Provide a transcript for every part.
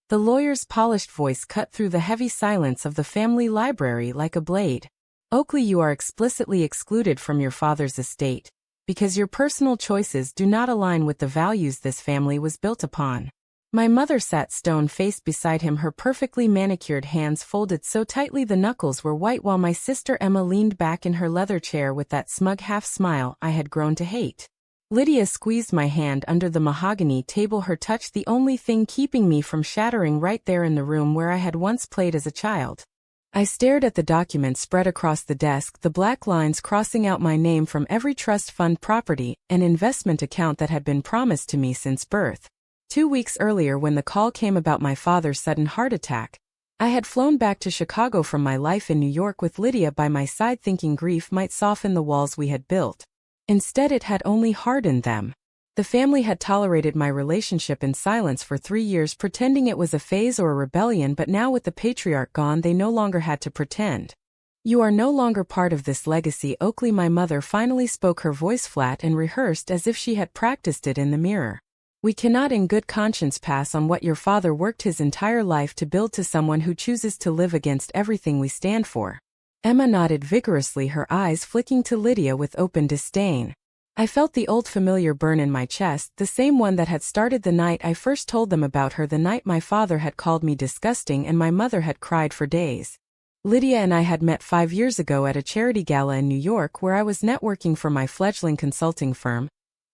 The lawyer's polished voice cut through the heavy silence of the family library like a blade. "Oakley, you are explicitly excluded from your father's estate, because your personal choices do not align with the values this family was built upon." My mother sat stone-faced beside him, her perfectly manicured hands folded so tightly the knuckles were white, while my sister Emma leaned back in her leather chair with that smug half-smile I had grown to hate. Lydia squeezed my hand under the mahogany table, her touch the only thing keeping me from shattering right there in the room where I had once played as a child. I stared at the document spread across the desk, the black lines crossing out my name from every trust fund, property, and investment account that had been promised to me since birth. 2 weeks earlier, when the call came about my father's sudden heart attack, I had flown back to Chicago from my life in New York with Lydia by my side, thinking grief might soften the walls we had built. Instead, it had only hardened them. The family had tolerated my relationship in silence for 3 years, pretending it was a phase or a rebellion, but now with the patriarch gone, they no longer had to pretend. "You are no longer part of this legacy, Oakley," my mother finally spoke, her voice flat and rehearsed as if she had practiced it in the mirror. "We cannot in good conscience pass on what your father worked his entire life to build to someone who chooses to live against everything we stand for." Emma nodded vigorously, her eyes flicking to Lydia with open disdain. I felt the old familiar burn in my chest, the same one that had started the night I first told them about her, the night my father had called me disgusting and my mother had cried for days. Lydia and I had met 5 years ago at a charity gala in New York where I was networking for my fledgling consulting firm,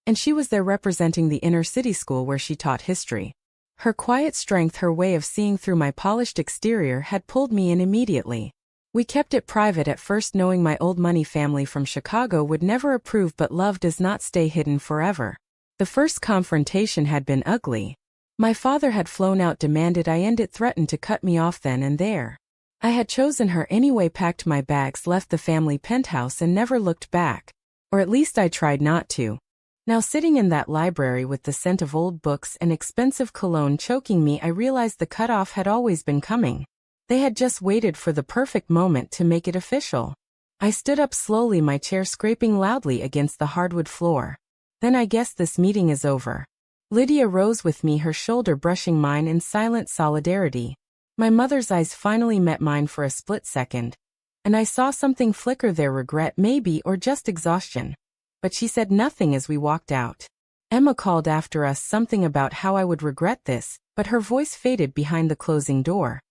and she was there representing the inner city school where she taught history. Her quiet strength, her way of seeing through my polished exterior, had pulled me in immediately. We kept it private at first, knowing my old money family from Chicago would never approve, but love does not stay hidden forever. The first confrontation had been ugly. My father had flown out, demanded I end it, threatened to cut me off then and there. I had chosen her anyway, packed my bags, left the family penthouse, and never looked back. Or at least I tried not to. Now, sitting in that library with the scent of old books and expensive cologne choking me, I realized the cutoff had always been coming. They had just waited for the perfect moment to make it official. I stood up slowly, my chair scraping loudly against the hardwood floor. "Then I guess this meeting is over." Lydia rose with me, her shoulder brushing mine in silent solidarity. My mother's eyes finally met mine for a split second, and I saw something flicker there, regret maybe, or just exhaustion. But she said nothing as we walked out. Emma called after us something about how I would regret this, but her voice faded behind the closing door.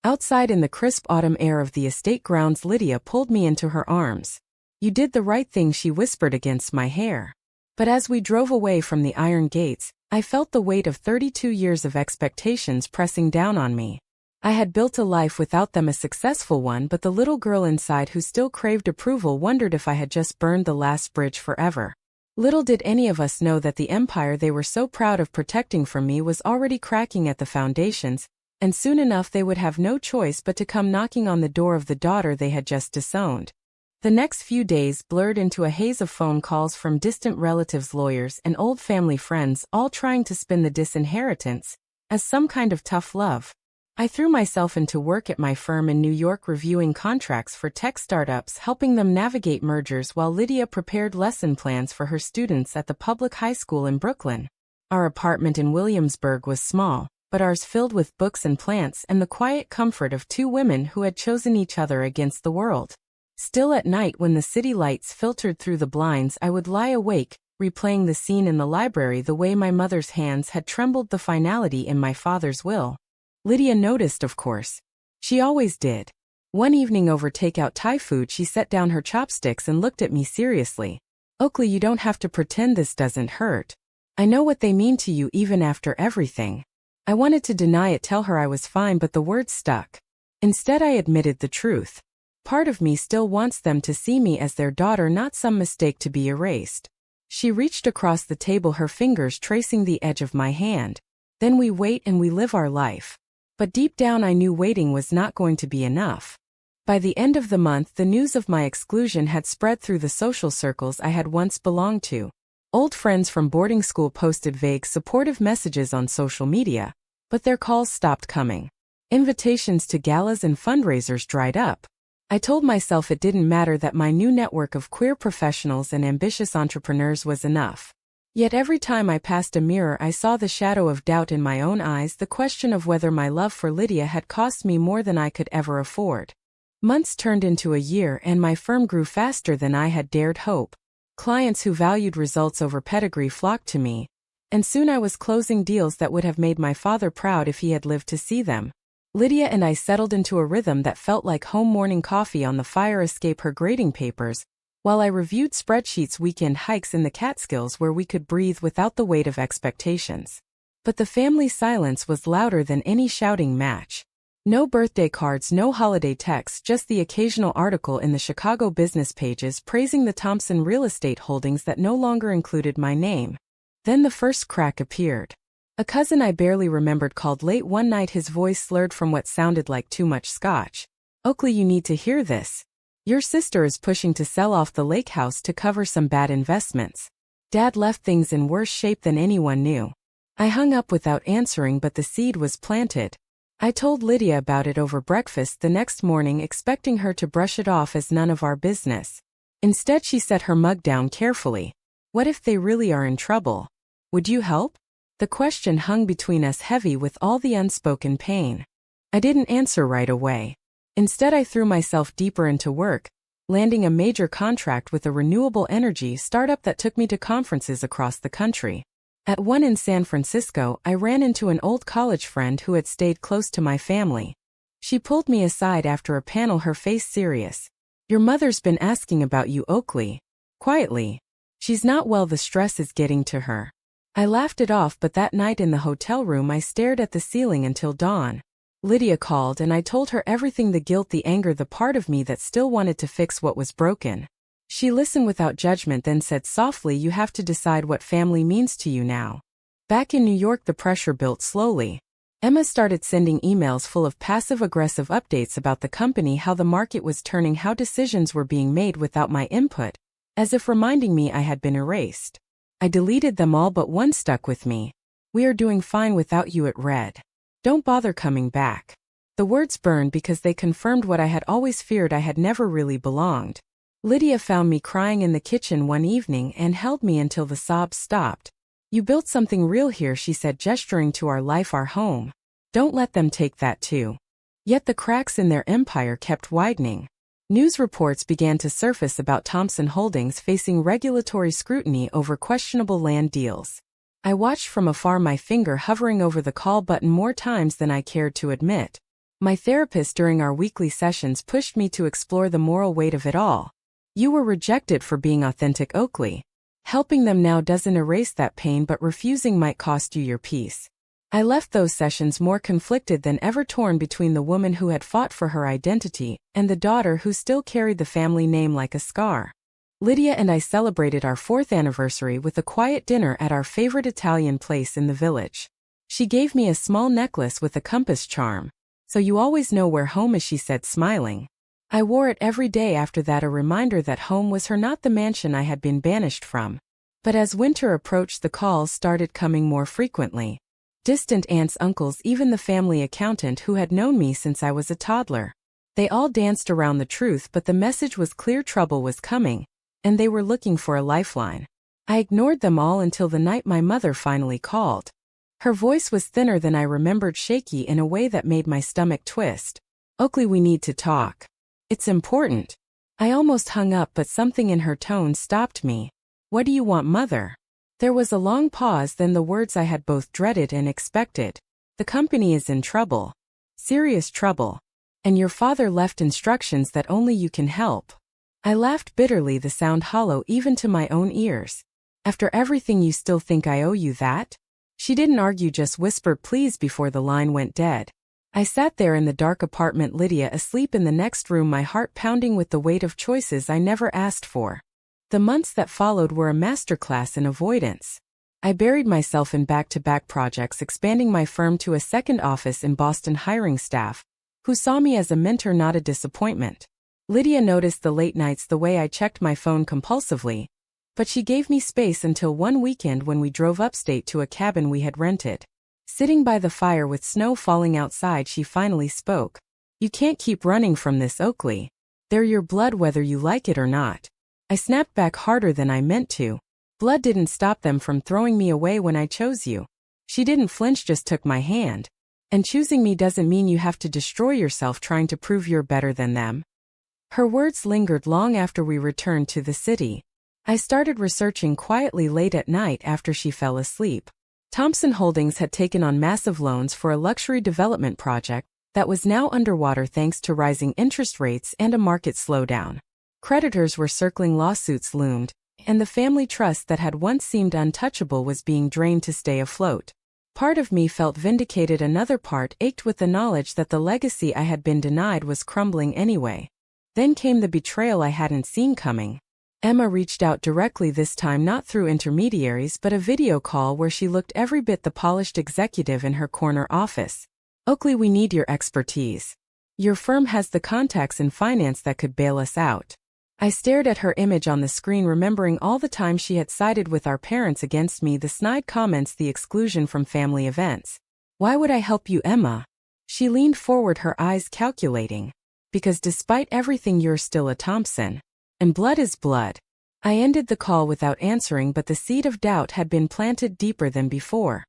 Outside, in the crisp autumn air of the estate grounds, Lydia pulled me into her arms. "You did the right thing," she whispered against my hair. But as we drove away from the iron gates, I felt the weight of 32 years of expectations pressing down on me. I had built a life without them, a successful one, but the little girl inside who still craved approval wondered if I had just burned the last bridge forever. Little did any of us know that the empire they were so proud of protecting from me was already cracking at the foundations, and soon enough they would have no choice but to come knocking on the door of the daughter they had just disowned. The next few days blurred into a haze of phone calls from distant relatives, lawyers, and old family friends, all trying to spin the disinheritance as some kind of tough love. I threw myself into work at my firm in New York, reviewing contracts for tech startups, helping them navigate mergers, while Lydia prepared lesson plans for her students at the public high school in Brooklyn. Our apartment in Williamsburg was small, but ours filled with books and plants and the quiet comfort of 2 women who had chosen each other against the world. Still, at night, when the city lights filtered through the blinds, I would lie awake, replaying the scene in the library, the way my mother's hands had trembled, the finality in my father's will. Lydia noticed, of course. She always did. One evening over takeout Thai food, she set down her chopsticks and looked at me seriously. "Oakley, you don't have to pretend this doesn't hurt. I know what they mean to you even after everything." I wanted to deny it, tell her I was fine, but the words stuck. Instead, I admitted the truth. Part of me still wants them to see me as their daughter, not some mistake to be erased. She reached across the table, her fingers tracing the edge of my hand. "Then we wait and we live our life." But deep down I knew waiting was not going to be enough. By the end of the month, the news of my exclusion had spread through the social circles I had once belonged to. Old friends from boarding school posted vague, supportive messages on social media, but their calls stopped coming. Invitations to galas and fundraisers dried up. I told myself it didn't matter, that my new network of queer professionals and ambitious entrepreneurs was enough. Yet every time I passed a mirror I saw the shadow of doubt in my own eyes, the question of whether my love for Lydia had cost me more than I could ever afford. Months turned into a year and my firm grew faster than I had dared hope. Clients who valued results over pedigree flocked to me, and soon I was closing deals that would have made my father proud if he had lived to see them. Lydia and I settled into a rhythm that felt like home morning coffee on the fire escape, her grading papers, while I reviewed spreadsheets, weekend hikes in the Catskills where we could breathe without the weight of expectations. But the family silence was louder than any shouting match. No birthday cards, no holiday texts, just the occasional article in the Chicago business pages praising the Thompson real estate holdings that no longer included my name. Then the first crack appeared. A cousin I barely remembered called late one night, his voice slurred from what sounded like too much scotch. "Oakley, you need to hear this. Your sister is pushing to sell off the lake house to cover some bad investments. Dad left things in worse shape than anyone knew." I hung up without answering, but the seed was planted. I told Lydia about it over breakfast the next morning, expecting her to brush it off as none of our business. Instead, she set her mug down carefully. "What if they really are in trouble? Would you help?" The question hung between us, heavy with all the unspoken pain. I didn't answer right away. Instead, I threw myself deeper into work, landing a major contract with a renewable energy startup that took me to conferences across the country. At one in San Francisco, I ran into an old college friend who had stayed close to my family. She pulled me aside after a panel, her face serious. "Your mother's been asking about you, Oakley." Quietly. "She's not well, the stress is getting to her." I laughed it off, but that night in the hotel room I stared at the ceiling until dawn. Lydia called and I told her everything, the guilt, the anger, the part of me that still wanted to fix what was broken. She listened without judgment, then said softly, "You have to decide what family means to you now." Back in New York, the pressure built slowly. Emma started sending emails full of passive-aggressive updates about the company, how the market was turning, how decisions were being made without my input, as if reminding me I had been erased. I deleted them all, but one stuck with me. "We are doing fine without you," it read. "Don't bother coming back." The words burned because they confirmed what I had always feared: I had never really belonged. Lydia found me crying in the kitchen one evening and held me until the sobs stopped. "You built something real here," she said, gesturing to our life, our home. "Don't let them take that too." Yet the cracks in their empire kept widening. News reports began to surface about Thompson Holdings facing regulatory scrutiny over questionable land deals. I watched from afar, my finger hovering over the call button more times than I cared to admit. My therapist during our weekly sessions pushed me to explore the moral weight of it all. "You were rejected for being authentic, Oakley. Helping them now doesn't erase that pain, but refusing might cost you your peace." I left those sessions more conflicted than ever, torn between the woman who had fought for her identity and the daughter who still carried the family name like a scar. Lydia and I celebrated our 4th anniversary with a quiet dinner at our favorite Italian place in the village. She gave me a small necklace with a compass charm. "So you always know where home is," she said, smiling. I wore it every day after that, a reminder that home was her, not the mansion I had been banished from. But as winter approached, the calls started coming more frequently. Distant aunts, uncles, even the family accountant who had known me since I was a toddler. They all danced around the truth, but the message was clear: trouble was coming, and they were looking for a lifeline. I ignored them all until the night my mother finally called. Her voice was thinner than I remembered, shaky in a way that made my stomach twist. "Oakley, we need to talk. It's important." I almost hung up, but something in her tone stopped me. "What do you want, Mother?" There was a long pause, then the words I had both dreaded and expected. "The company is in trouble. Serious trouble. And your father left instructions that only you can help." I laughed bitterly, the sound hollow even to my own ears. "After everything, you still think I owe you that?" She didn't argue, just whispered please before the line went dead. I sat there in the dark apartment, Lydia asleep in the next room, my heart pounding with the weight of choices I never asked for. The months that followed were a masterclass in avoidance. I buried myself in back-to-back projects, expanding my firm to a second office in Boston, hiring staff who saw me as a mentor, not a disappointment. Lydia noticed the late nights, the way I checked my phone compulsively, but she gave me space until one weekend when we drove upstate to a cabin we had rented. Sitting by the fire with snow falling outside, she finally spoke. "You can't keep running from this, Oakley. They're your blood, whether you like it or not." I snapped back harder than I meant to. Blood didn't stop them from throwing me away when I chose you. She didn't flinch, just took my hand. And choosing me doesn't mean you have to destroy yourself trying to prove you're better than them. Her words lingered long after we returned to the city. I started researching quietly late at night after she fell asleep. Thompson Holdings had taken on massive loans for a luxury development project that was now underwater thanks to rising interest rates and a market slowdown. Creditors were circling, lawsuits loomed, and the family trust that had once seemed untouchable was being drained to stay afloat. Part of me felt vindicated, another part ached with the knowledge that the legacy I had been denied was crumbling anyway. Then came the betrayal I hadn't seen coming. Emma reached out directly, this time not through intermediaries but a video call where she looked every bit the polished executive in her corner office. "Oakley, we need your expertise. Your firm has the contacts in finance that could bail us out." I stared at her image on the screen, remembering all the time she had sided with our parents against me, the snide comments, the exclusion from family events. "Why would I help you, Emma?" She leaned forward, her eyes calculating. "Because despite everything, you're still a Thompson. And blood is blood." I ended the call without answering, but the seed of doubt had been planted deeper than before.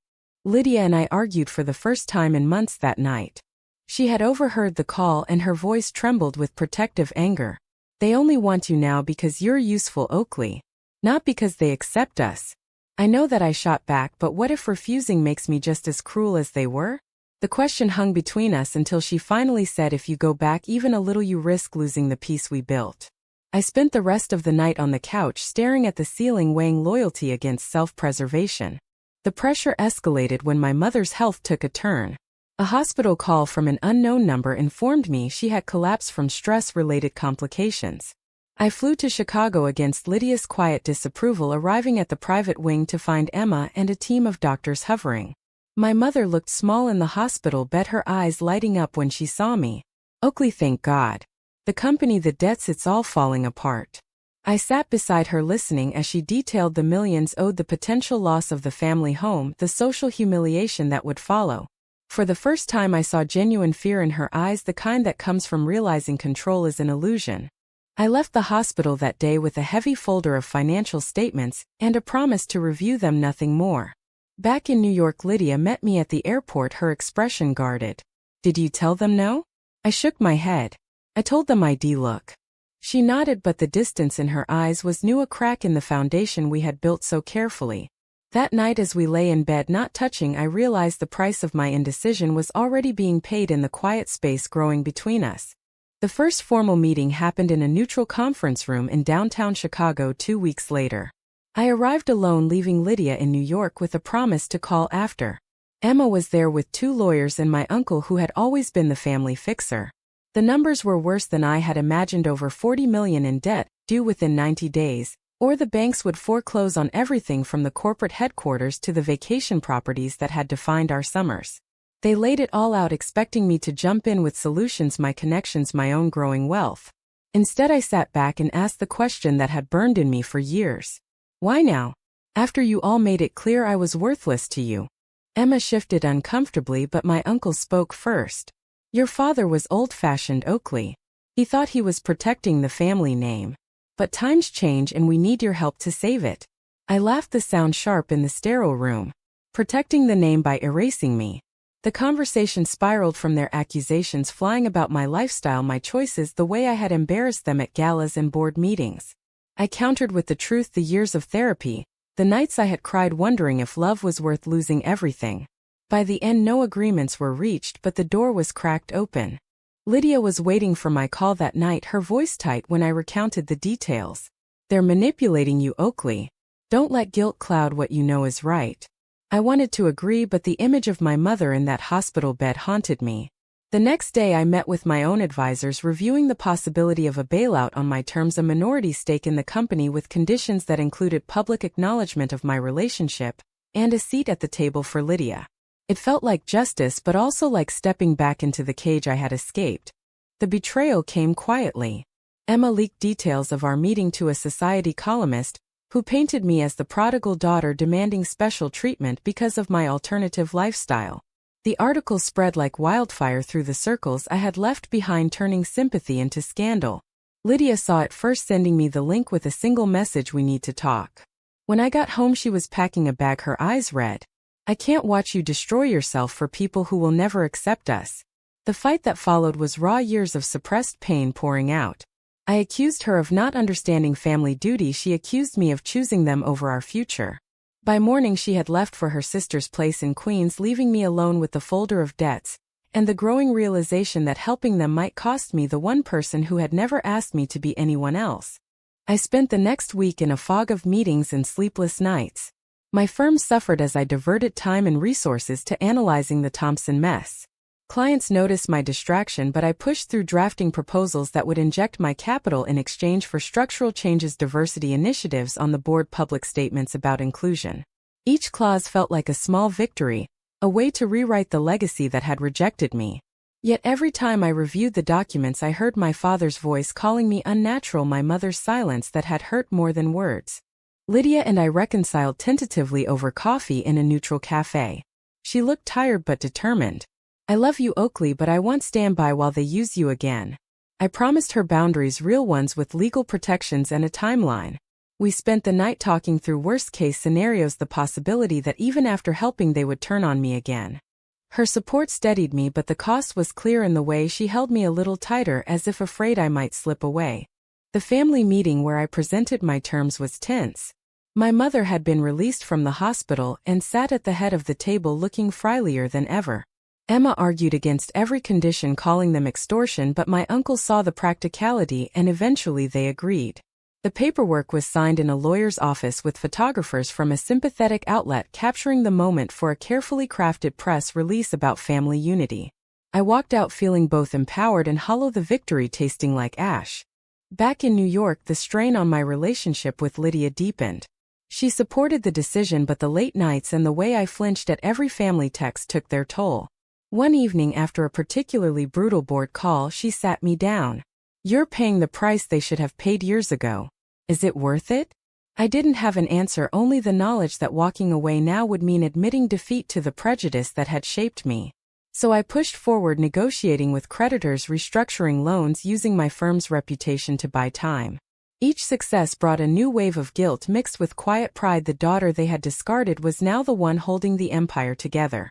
Lydia and I argued for the first time in months that night. She had overheard the call and her voice trembled with protective anger. "They only want you now because you're useful, Oakley. Not because they accept us." I know that I shot back, but what if refusing makes me just as cruel as they were? The question hung between us until she finally said, "If you go back even a little, you risk losing the peace we built." I spent the rest of the night on the couch staring at the ceiling, weighing loyalty against self-preservation. The pressure escalated when my mother's health took a turn. A hospital call from an unknown number informed me she had collapsed from stress-related complications. I flew to Chicago against Lydia's quiet disapproval, arriving at the private wing to find Emma and a team of doctors hovering. My mother looked small in the hospital bed, her eyes lighting up when she saw me. "Oakley, thank God. The company, the debts, it's all falling apart." I sat beside her listening as she detailed the millions owed, the potential loss of the family home, the social humiliation that would follow. For the first time I saw genuine fear in her eyes, the kind that comes from realizing control is an illusion. I left the hospital that day with a heavy folder of financial statements and a promise to review them, nothing more. Back in New York, Lydia met me at the airport, her expression guarded. "Did you tell them no?" I shook my head. "I told them ID. Look." She nodded, but the distance in her eyes was new, a crack in the foundation we had built so carefully. That night as we lay in bed not touching, I realized the price of my indecision was already being paid in the quiet space growing between us. The first formal meeting happened in a neutral conference room in downtown Chicago 2 weeks later. I arrived alone, leaving Lydia in New York with a promise to call after. Emma was there with 2 lawyers and my uncle, who had always been the family fixer. The numbers were worse than I had imagined, over $40 million in debt, due within 90 days. Or the banks would foreclose on everything from the corporate headquarters to the vacation properties that had defined our summers. They laid it all out, expecting me to jump in with solutions, my connections, my own growing wealth. Instead, I sat back and asked the question that had burned in me for years. "Why now? After you all made it clear I was worthless to you." Emma shifted uncomfortably, but my uncle spoke first. "Your father was old-fashioned, Oakley. He thought he was protecting the family name. But times change and we need your help to save it." I laughed, the sound sharp in the sterile room. "Protecting the name by erasing me." The conversation spiraled from their accusations flying about my lifestyle, my choices, the way I had embarrassed them at galas and board meetings. I countered with the truth, the years of therapy, the nights I had cried wondering if love was worth losing everything. By the end, no agreements were reached, but the door was cracked open. Lydia was waiting for my call that night, her voice tight when I recounted the details. "They're manipulating you, Oakley. Don't let guilt cloud what you know is right." I wanted to agree, but the image of my mother in that hospital bed haunted me. The next day I met with my own advisors, reviewing the possibility of a bailout on my terms, a minority stake in the company with conditions that included public acknowledgement of my relationship, and a seat at the table for Lydia. It felt like justice, but also like stepping back into the cage I had escaped. The betrayal came quietly. Emma leaked details of our meeting to a society columnist, who painted me as the prodigal daughter demanding special treatment because of my alternative lifestyle. The article spread like wildfire through the circles I had left behind, turning sympathy into scandal. Lydia saw it first, sending me the link with a single message: "We need to talk." When I got home, she was packing a bag, her eyes red. "I can't watch you destroy yourself for people who will never accept us." The fight that followed was raw, years of suppressed pain pouring out. I accused her of not understanding family duty. She accused me of choosing them over our future. By morning, she had left for her sister's place in Queens, leaving me alone with the folder of debts, and the growing realization that helping them might cost me the one person who had never asked me to be anyone else. I spent the next week in a fog of meetings and sleepless nights. My firm suffered as I diverted time and resources to analyzing the Thompson mess. Clients noticed my distraction, but I pushed through, drafting proposals that would inject my capital in exchange for structural changes, diversity initiatives on the board, public statements about inclusion. Each clause felt like a small victory, a way to rewrite the legacy that had rejected me. Yet every time I reviewed the documents, I heard my father's voice calling me unnatural, my mother's silence that had hurt more than words. Lydia and I reconciled tentatively over coffee in a neutral cafe. She looked tired but determined. "I love you, Oakley, but I won't stand by while they use you again." I promised her boundaries, real ones with legal protections and a timeline. We spent the night talking through worst-case scenarios, the possibility that even after helping they would turn on me again. Her support steadied me, but the cost was clear in the way she held me a little tighter, as if afraid I might slip away. The family meeting where I presented my terms was tense. My mother had been released from the hospital and sat at the head of the table looking frilier than ever. Emma argued against every condition, calling them extortion, but my uncle saw the practicality and eventually they agreed. The paperwork was signed in a lawyer's office with photographers from a sympathetic outlet capturing the moment for a carefully crafted press release about family unity. I walked out feeling both empowered and hollow, the victory tasting like ash. Back in New York, the strain on my relationship with Lydia deepened. She supported the decision, but the late nights and the way I flinched at every family text took their toll. One evening, after a particularly brutal board call, she sat me down. "You're paying the price they should have paid years ago. Is it worth it?" I didn't have an answer, only the knowledge that walking away now would mean admitting defeat to the prejudice that had shaped me. So I pushed forward, negotiating with creditors, restructuring loans, using my firm's reputation to buy time. Each success brought a new wave of guilt mixed with quiet pride. The daughter they had discarded was now the one holding the empire together.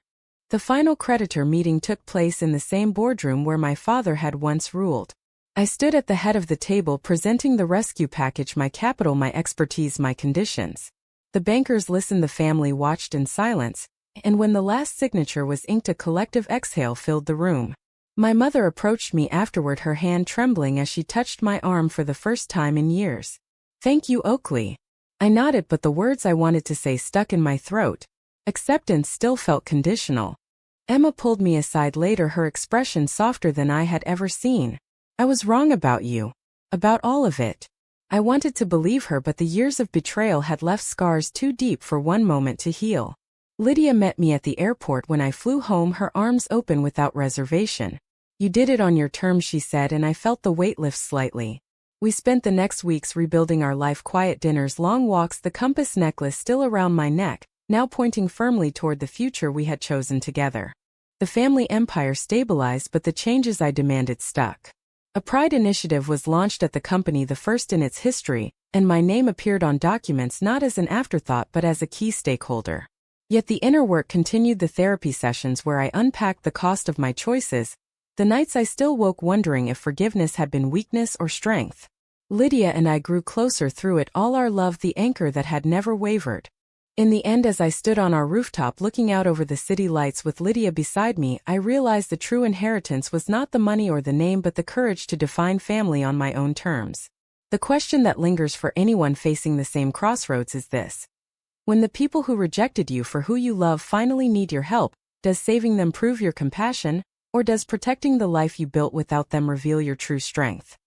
The final creditor meeting took place in the same boardroom where my father had once ruled. I stood at the head of the table, presenting the rescue package, my capital, my expertise, my conditions. The bankers listened, the family watched in silence, and when the last signature was inked, a collective exhale filled the room. My mother approached me afterward, her hand trembling as she touched my arm for the first time in years. "Thank you, Oakley." I nodded, but the words I wanted to say stuck in my throat. Acceptance still felt conditional. Emma pulled me aside later, her expression softer than I had ever seen. "I was wrong about you. About all of it." I wanted to believe her, but the years of betrayal had left scars too deep for one moment to heal. Lydia met me at the airport when I flew home, her arms open without reservation. "You did it on your terms," she said, and I felt the weight lift slightly. We spent the next weeks rebuilding our life, quiet dinners, long walks, the compass necklace still around my neck, now pointing firmly toward the future we had chosen together. The family empire stabilized, but the changes I demanded stuck. A pride initiative was launched at the company, the first in its history, and my name appeared on documents not as an afterthought but as a key stakeholder. Yet the inner work continued, the therapy sessions where I unpacked the cost of my choices, the nights I still woke wondering if forgiveness had been weakness or strength. Lydia and I grew closer through it all, our love the anchor that had never wavered. In the end, as I stood on our rooftop looking out over the city lights with Lydia beside me, I realized the true inheritance was not the money or the name but the courage to define family on my own terms. The question that lingers for anyone facing the same crossroads is this: when the people who rejected you for who you love finally need your help, does saving them prove your compassion, or does protecting the life you built without them reveal your true strength?